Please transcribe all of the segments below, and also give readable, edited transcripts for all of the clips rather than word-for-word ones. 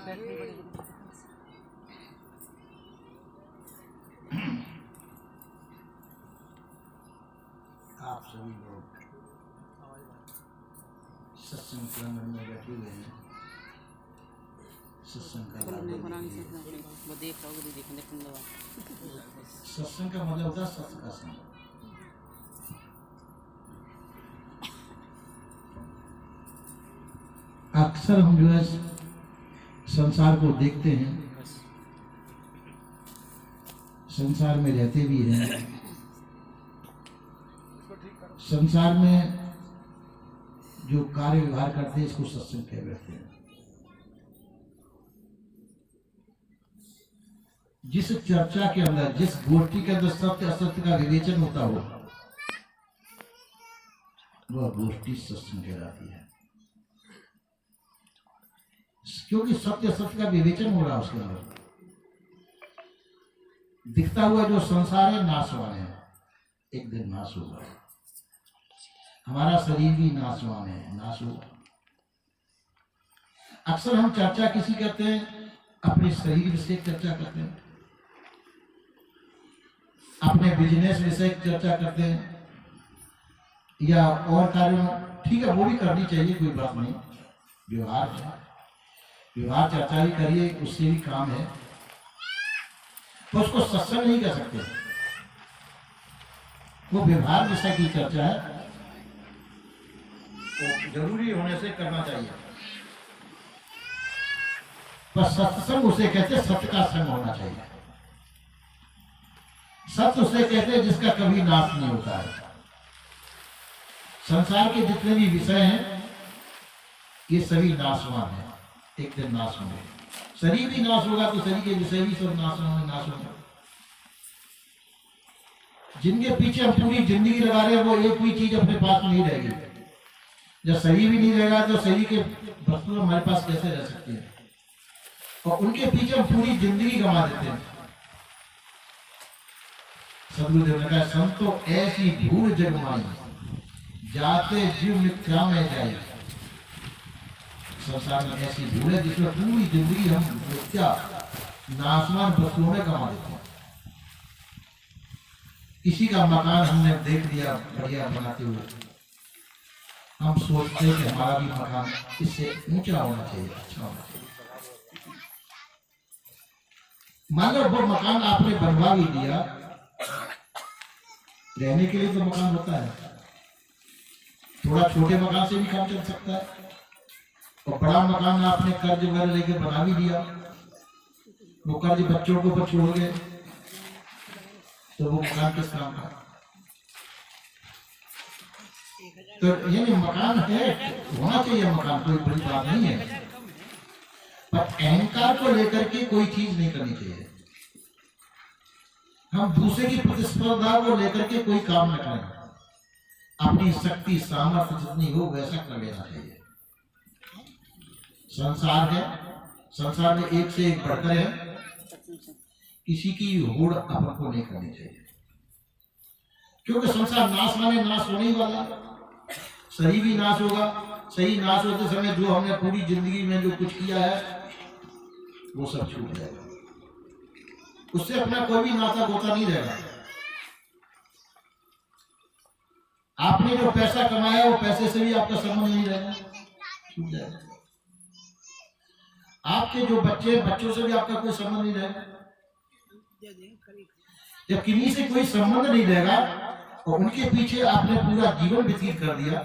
आप सभी लोग सत्संग क्रम में बैठे हुए हैं। सत्संग का सत्संग का मतलब होता है सत्य का संग। अक्सर हम जो है संसार को देखते हैं, संसार में रहते भी हैं, संसार में जो कार्य व्यवहार करते हैं इसको सत्संग कह बैठते हैं। जिस चर्चा के अंदर, जिस गोष्ठी के अंदर सत्य असत्य का विवेचन होता हो वह गोष्ठी सत्संग कहलाती है, क्योंकि सत्य असत्य का विवेचन हो रहा है। उसके अंदर दिखता हुआ जो संसार है नाशवान है, एक दिन नाश होगा। हमारा शरीर भी नाशवान है, नाश होगा। अक्सर हम चर्चा किसी करते हैं, अपने शरीर से चर्चा करते हैं, अपने बिजनेस विषय चर्चा करते हैं, या और कार्यों, ठीक है वो भी करनी चाहिए, कोई बात नहीं। व्यवहार है, व्यवहार चर्चा ही करिए, उससे भी काम है, तो उसको सत्संग नहीं कर सकते। वो व्यवहार विषय की चर्चा है, तो जरूरी होने से करना चाहिए, पर सत्संग उसे कहते सत्य का संग होना चाहिए। सत्य उसे कहते हैं जिसका कभी नाश नहीं होता है। संसार के जितने भी विषय हैं ये सभी नाशवान है, एक दिन नाश होंगे। शरीर भी नाश होगा तो शरीर के विषय भी सब नाश होंगे। जिनके पीछे हम पूरी जिंदगी लगा रहे हैं वो एक भी चीज अपने पास नहीं रहेगी। जब शरीर भी नहीं रहेगा तो शरीर के वस्तु हमारे पास कैसे रह सकती है, और उनके पीछे हम पूरी जिंदगी गंवा देते हैं। सदगुरुदेव ने कहा, संतो ऐसी भूल जगमाई जाते जीव मिथ्या में जाए। संसार में ऐसी भूल है जिसमें पूरी जिंदगी हम मिथ्या नाशवान वस्तुओं में गंवा देते हैं। किसी का मकान हमने देख लिया बढ़िया बनाते हुए, हम सोचते हैं कि हमारा भी मकान इससे ऊंचा होना चाहिए, अच्छा होना चाहिए। मान लो वो मकान आपने बनवा भी दिया, रहने के लिए तो मकान होता है, थोड़ा छोटे मकान से भी काम चल सकता है, और बड़ा मकान आपने कर्ज वगैरह लेके बना भी दिया, वो कर्ज बच्चों को ऊपर छोड़ गए तो वो मकान किस काम का? तो यानी मकान है, होना चाहिए मकान, कोई बड़ी बात नहीं है, पर अहंकार को लेकर के कोई चीज नहीं करनी चाहिए। हम दूसरे की प्रतिस्पर्धा को लेकर के कोई काम न करें, अपनी शक्ति सामर्थ्य जितनी हो वैसा कर लेना चाहिए। संसार है, संसार में एक से एक बढ़कर है, किसी की होड़ अपन को नहीं करनी चाहिए, क्योंकि संसार नाश माने नाश होने ही वाला है। शरीर भी नाश होगा, सही नाश होते समय जो हमने पूरी जिंदगी में जो कुछ किया है वो सब छूट जाएगा, उससे अपना कोई भी नाता गोता नहीं रहेगा। आपने जो पैसा कमाया वो पैसे से भी आपका संबंध नहीं रहेगा, छूट जाएगा। आपके जो बच्चे, बच्चों से भी आपका कोई संबंध नहीं रहेगा। जब किन्हीं से कोई संबंध नहीं रहेगा और उनके पीछे आपने पूरा जीवन व्यतीत कर दिया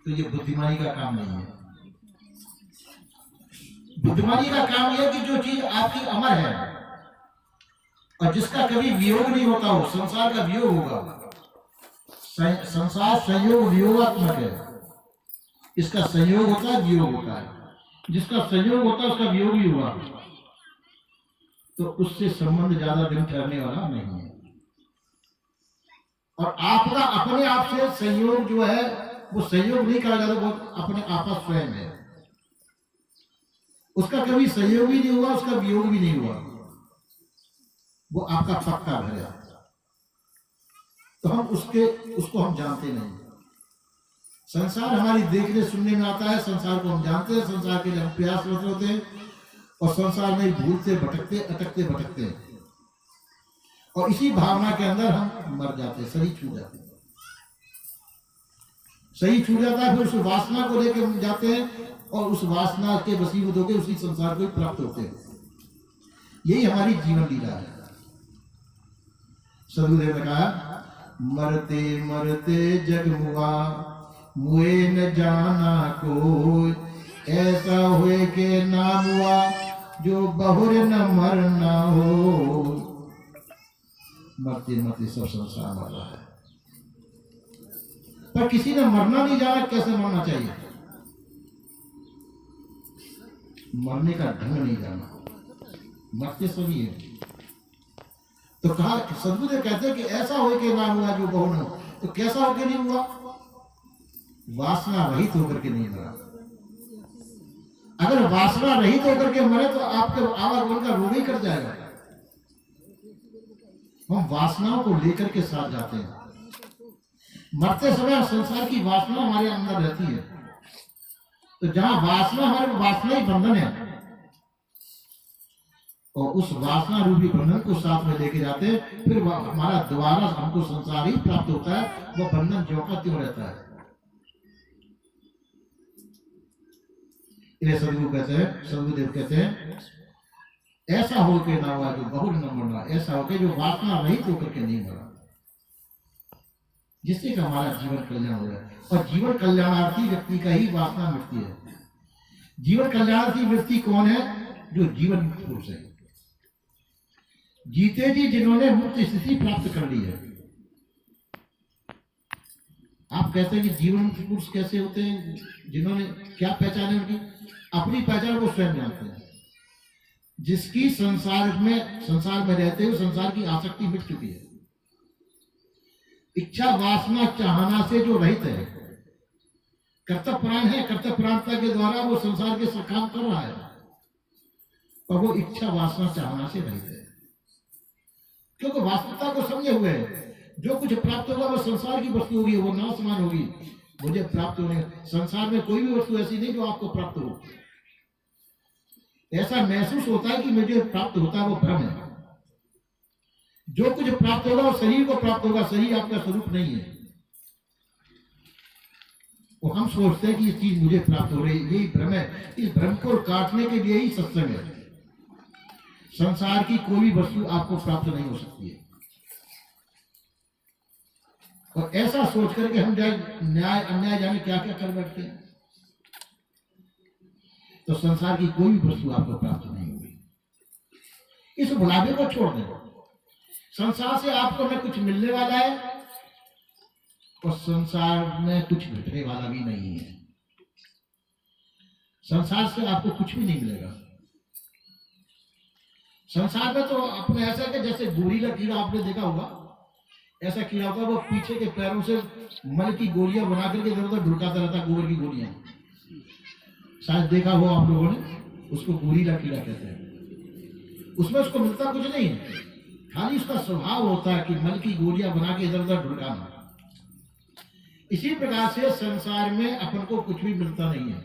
तो ये बुद्धिमानी का काम नहीं है। बुद्धिमानी का काम यह कि जो चीज आपकी अमर है और जिसका कभी वियोग नहीं होता हो, संसार का वियोग होगा। संसार संयोग वियोगात्मक है, इसका संयोग होता है, वियोग होता है। जिसका संयोग होता है उसका वियोग ही हुआ, तो उससे संबंध ज्यादा दिन ठहरने वाला नहीं है। और आपका अपने आप से संयोग जो है वो संयोग नहीं कहा जाता, वो अपने आपस स्वयं है। उसका कभी संयोग भी नहीं हुआ, उसका वियोग भी नहीं हुआ, वो आपका पक्का घर है। तो हम उसको हम जानते नहीं। संसार हमारी देखने सुनने में आता है, संसार को हम जानते हैं, संसार के लिए हम प्रयासरत होते हैं और संसार में भूलते भटकते अटकते भटकते हैं और इसी भावना के अंदर हम मर जाते हैं, शरीर छूट जाते हैं, शरीर छूट जाता है। फिर उस वासना को लेकर हम जाते हैं और उस वासना के वशीभूत होकर उसी संसार को ही प्राप्त होते हैं। यही हमारी जीवन लीला है। सदगुरुदेव ने कहा, मरते मरते जग मुआ, मुए न जाना कोई, ऐसा हुए के ना हुआ जो बहुर न मरना हो। मरते मरते सब संसार मर रहा है, पर किसी ने मरना नहीं जाना, कैसे मरना चाहिए, मरने का ढंग नहीं जाना, मरते सभी है। तो कहा, सदगुरुदेव कहते हैं कि ऐसा हो के ना हुआ जो बहु न हो। तो कैसा होके नहीं हुआ? वासना रहित होकर के नहीं मरा। अगर वासना रहित होकर के मरे तो आपके आवागमन का रोग ही कट जाएगा। हम वासनाओं को लेकर के साथ जाते हैं। मरते समय संसार की वासना हमारे अंदर रहती है, तो जहां वासना, हमारे वासना ही बंधन है और उस वासना रूपी बंधन को साथ में लेके जाते हैं, फिर हमारा दोबारा हमको संसार ही प्राप्त होता है। वो बंधन ज्यों का त्यों रहता है। इन्हें सदगुरुदेव कहते हैं, ऐसा हो के ना हुआ जो बहुर न मरना, ऐसा हो के जो वासना रहित होकर के नहीं मरा, जिससे कि हमारा जीवन कल्याण हो जाए। और जीवन कल्याणार्थी व्यक्ति का ही वासना मिटती है। जीवन कल्याणार्थी व्यक्ति कौन है? जो जीवन मुक्त पुरुष है, जीते जी जिन्होंने मुक्त स्थिति प्राप्त कर ली है। आप कहते हैं कि जीवन मुक्त पुरुष कैसे होते हैं? जिन्होंने क्या पहचान है उनकी? अपनी पहचान वो स्वयं जानते हैं। जिसकी संसार में रहते हुए संसार की आसक्ति मिट चुकी है, इच्छा वासना चाहना से जो रहित है, कर्तव्य प्राण है, कर्तव्य प्राणता के द्वारा वो संसार के सब काम कर रहा है, और वो इच्छा वासना चाहना से रहित है। क्योंकि वास्तविकता को समझे हुए है, जो कुछ प्राप्त होगा वो संसार की वस्तु होगी, वो नाशमान होगी। मुझे प्राप्त होने, संसार में कोई भी वस्तु ऐसी नहीं जो आपको प्राप्त हो। ऐसा महसूस होता है कि मुझे प्राप्त होता है, वो भ्रम है। जो कुछ प्राप्त होगा वो शरीर को प्राप्त होगा, शरीर आपका स्वरूप नहीं है। वो हम सोचते हैं कि ये चीज मुझे प्राप्त हो रही है, यही भ्रम है। इस भ्रम को काटने के लिए ही सत्संग है। संसार की कोई भी वस्तु आपको प्राप्त नहीं हो सकती है। और ऐसा सोच करके हम जाए न्याय अन्याय जाने क्या क्या कर बैठते हैं, तो संसार की कोई भी वस्तु आपको प्राप्त नहीं होगी। इस बुलावे को छोड़ दें। संसार से आपको न कुछ मिलने वाला है और संसार में कुछ घटने वाला भी नहीं है। संसार से आपको कुछ भी नहीं मिलेगा। संसार में तो अपने ऐसा कि जैसे गोरीला कीड़ा आपने देखा होगा, ऐसा कीड़ा होता है, वो पीछे के पैरों से मल की गोलियां बना करके इधर उधर ढुकाता रहता है, गोबर की गोलियां। शायद देखा हो आप लोगों ने, उसको गोरीला कीड़ा कहते हैं। उसमें उसको मिलता कुछ नहीं है, खाली उसका स्वभाव होता है कि मल की गोलियां बना के इधर उधर ढुकाना। इसी प्रकार से संसार में अपन को कुछ भी मिलता नहीं है,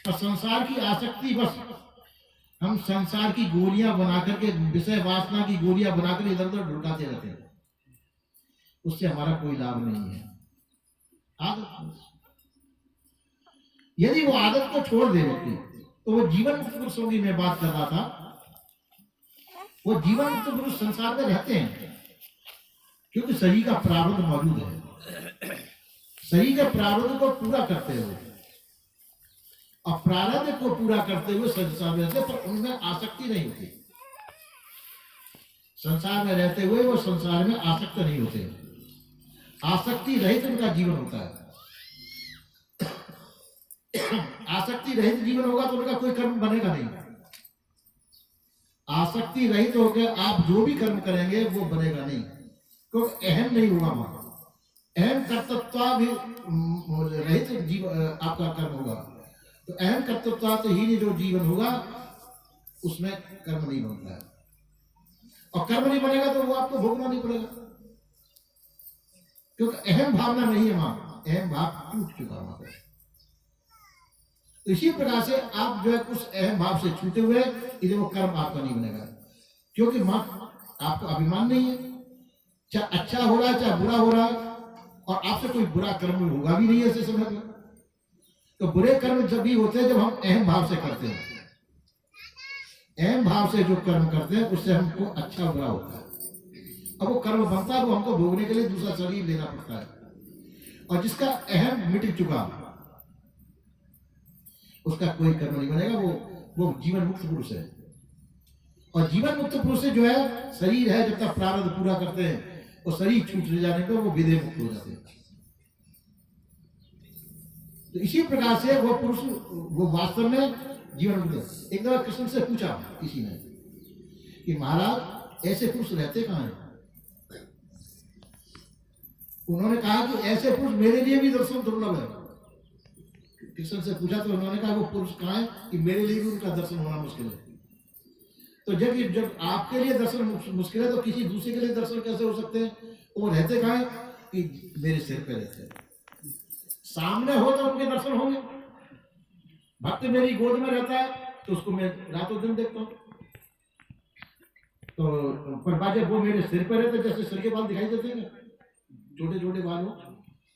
और संसार की आसक्ति, बस हम संसार की गोलियां बना करके, विषय वासना की गोलियां बनाकर इधर उधर ढुकाते रहते हैं। उससे हमारा कोई लाभ नहीं है। आदत, यदि वो आदत को छोड़ दे व्यक्ति, तो वो जीवन मुक्त पुरुषों की मैं बात कर रहा था, वो जीवन मुक्त पुरुष संसार में रहते हैं क्योंकि शरीर का प्रारब्ध मौजूद है। शरीर के प्रारब्ध को पूरा करते हुए, और प्रारब्ध को पूरा करते हुए संसार में रहते, पर उनमें आसक्ति नहीं होती। संसार में रहते हुए वो संसार में आसक्त नहीं होते, आसक्ति रहित उनका जीवन होता है। आसक्ति रहित जीवन होगा तो उनका कोई कर्म बनेगा नहीं। आसक्ति रहित होकर आप जो भी कर्म करेंगे वो बनेगा नहीं, क्योंकि अहम नहीं होगा वहां। अहम कर्तव्यता भी रहित आपका कर्म होगा, तो अहम कर्तव्यता तो ही जो जीवन होगा उसमें कर्म नहीं बनता है, और कर्म नहीं बनेगा तो वो आपको भोगना नहीं पड़ेगा, क्योंकि अहम भावना नहीं है वहां। अहम भाव टूट चुका वहां पर। तो इसी प्रकार से आप जो है उस अहम भाव से छूटे हुए, इसलिए वो कर्म आपका नहीं बनेगा, क्योंकि मां आपको अभिमान नहीं है, चाहे अच्छा हो रहा है चाहे बुरा हो रहा है, और आपसे कोई बुरा कर्म होगा भी नहीं ऐसे समय में। तो बुरे कर्म जब भी होते हैं जब हम अहम भाव से करते हैं, अहम भाव से जो कर्म करते हैं उससे हमको अच्छा बुरा होता है। अब वो कर्म बनता है वो हमको भोगने के लिए दूसरा शरीर लेना पड़ता है, और जिसका अहम मिट चुका उसका कोई कर्म नहीं बनेगा, वो जीवन मुक्त पुरुष है। और जीवन मुक्त पुरुष से जो है शरीर है, जब तक प्रारब्ध पूरा करते हैं और शरीर छूट जाने पर वो विदेह मुक्त हो जाते हैं। तो इसी प्रकार से वो पुरुष वो वास्तव में जीवन मुक्त। एक दफा कृष्ण से पूछा किसी ने कि महाराज ऐसे पुरुष रहते कहाँ हैं? उन्होंने कहा कि ऐसे पुरुष मेरे लिए भी दर्शन दुर्लभ है। कृष्ण से पूछा तो उन्होंने कहा वो पुरुष कहाँ है कि मेरे लिए भी उनका दर्शन होना मुश्किल है। तो जब आपके लिए दर्शन मुश्किल है तो किसी दूसरे के लिए दर्शन कैसे हो सकते हैं? वो रहते कहाँ है कि मेरे सिर पे रहते हैं। सामने हो तो उनके दर्शन होंगे। भक्त मेरी गोद में रहता है तो उसको मैं रातों दिन देखता हूँ। तो पर बाजे वो मेरे सिर पे रहते, जैसे सिर के बाल दिखाई देते हैं, छोटे छोटे बाल हो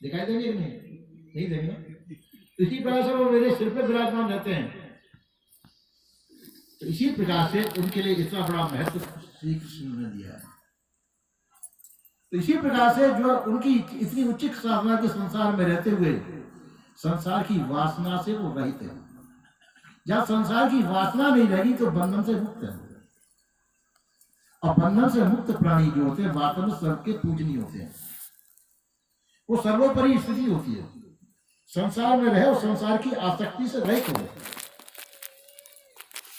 दिखाई देंगे कि नहीं देंगे। इसी प्रकार से वो मेरे सिर पे विराजमान रहते हैं। तो इसी प्रकार से उनके लिए इतना बड़ा महत्व श्री कृष्ण ने दिया है। तो इसी प्रकार से जो उनकी इतनी उच्च साधना के संसार में रहते हुए संसार की वासना से वो रहित है। जहां संसार की वासना नहीं रहेगी तो बंधन से मुक्त है, और बंधन से मुक्त प्राणी जो होते हैं वास्तव में सबके पूजनीय होते हैं। वो सर्वोपरि स्थिति होती है, संसार में रहे और संसार की आसक्ति से रहित हो,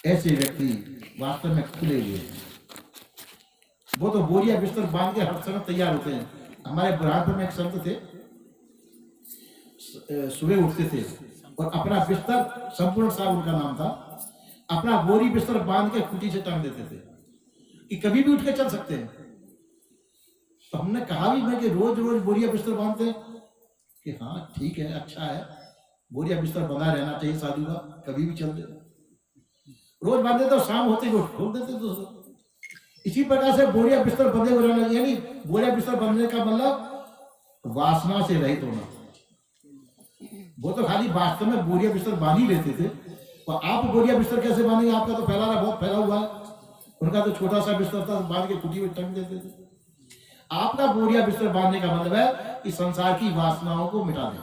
ऐसे व्यक्ति वास्तव में खुले हुए हैं। वो तो बोरिया बिस्तर बांध के हर समय तैयार होते हैं। हमारे बुरहानपुर में एक संत थे, सुबह उठते थे और अपना बिस्तर, संपूर्ण साहब उनका नाम था, अपना बोरी बिस्तर बांध के खूंटी से टांग देते थे कि कभी भी उठ के चल सकते हैं। तो हमने कहा भी मैं कि रोज रोज बोरिया बिस्तर बांधते हैं कि हाँ ठीक है, अच्छा है, बोरिया बिस्तर बंधा रहना चाहिए साधु का, कभी भी चलते। रोज बांधते तो शाम होते ही खोल देते तो। इसी प्रकार से बोरिया बिस्तर बंधे हुए रहना, यानी बोरिया बिस्तर बंधने का मतलब वासना से रहित होना। वो तो खाली वास्तव में बोरिया बिस्तर बांध ही लेते थे, और आप बोरिया बिस्तर कैसे बांधेंगे? आपका तो फैलाना बहुत फैला हुआ है, उनका तो छोटा सा बिस्तर था, बांध के कुटी में टंग देते थे। आपका बोरिया बिस्तर बांधने का मतलब है कि संसार की वासनाओं को मिटा दें,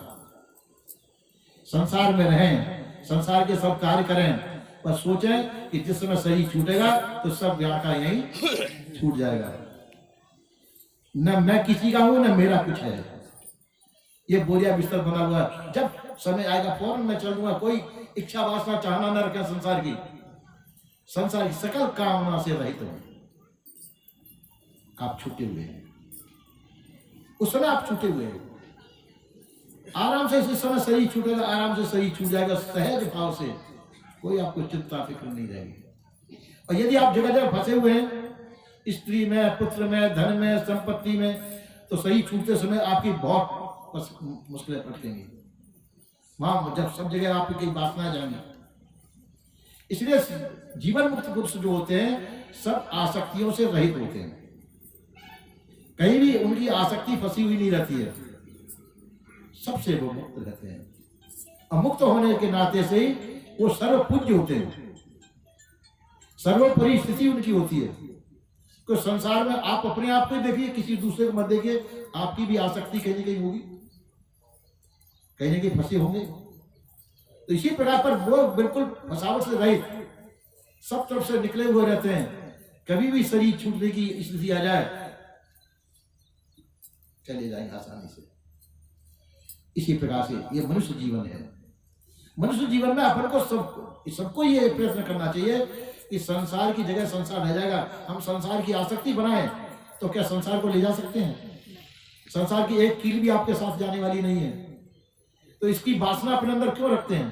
संसार में रहें, संसार के सब कार्य करें, पर सोचें कि जिस समय शरीर छूटेगा तो सब यहाँ का यहीं छूट जाएगा। न मैं किसी का हूं न मेरा कुछ है, ये बोरिया बिस्तर बना हुआ है। जब समय आएगा फौरन मैं चल दूंगा। कोई इच्छा वासना चाहना न रखें संसार की, संसार की सकल कामना से रहित हो। आप छूटे हुए हैं, उस समय आप छूटे हुए हैं। आराम से इस समय शरीर छूटेगा, आराम से शरीर छूट जाएगा, सहज भाव से, कोई आपको चिंता फिक्र नहीं रहेगी। और यदि आप जगह जगह फंसे हुए हैं, स्त्री में, पुत्र में, धन में, संपत्ति में, तो सही छूटते समय आपकी बहुत मुश्किलें पड़ेंगी। वहां जब सब जगह आपकी कई वासनाएं जाएंगी। इसलिए जीवन मुक्त पुरुष जो होते हैं सब आसक्तियों से रहित होते हैं, कहीं भी उनकी आसक्ति फंसी हुई नहीं रहती है, सबसे वो मुक्त रहते हैं। और मुक्त होने के नाते से ही वो सर्व पूज्य होते हैं, सर्वोपरि स्थिति उनकी होती है। तो संसार में आप अपने आप को देखिए, किसी दूसरे को मत देखिए, आपकी भी आसक्ति कहीं ना कहीं होगी, कहीं ना कहीं फंसे होंगे। तो इसी प्रकार पर वो बिल्कुल फसावट से रहित, सब तरफ से निकले हुए रहते हैं। कभी भी शरीर छूटने की स्थिति आ जाए, चले जाएंगे आसानी से। इसी प्रकार से ये मनुष्य जीवन है। मनुष्य जीवन में अपन को सबको ये प्रयत्न करना चाहिए कि संसार की जगह संसार रह जाएगा। हम संसार की आसक्ति बनाएं तो क्या संसार को ले जा सकते हैं? संसार की एक कील भी आपके साथ जाने वाली नहीं है। तो इसकी वासना अपने अंदर क्यों रखते हैं?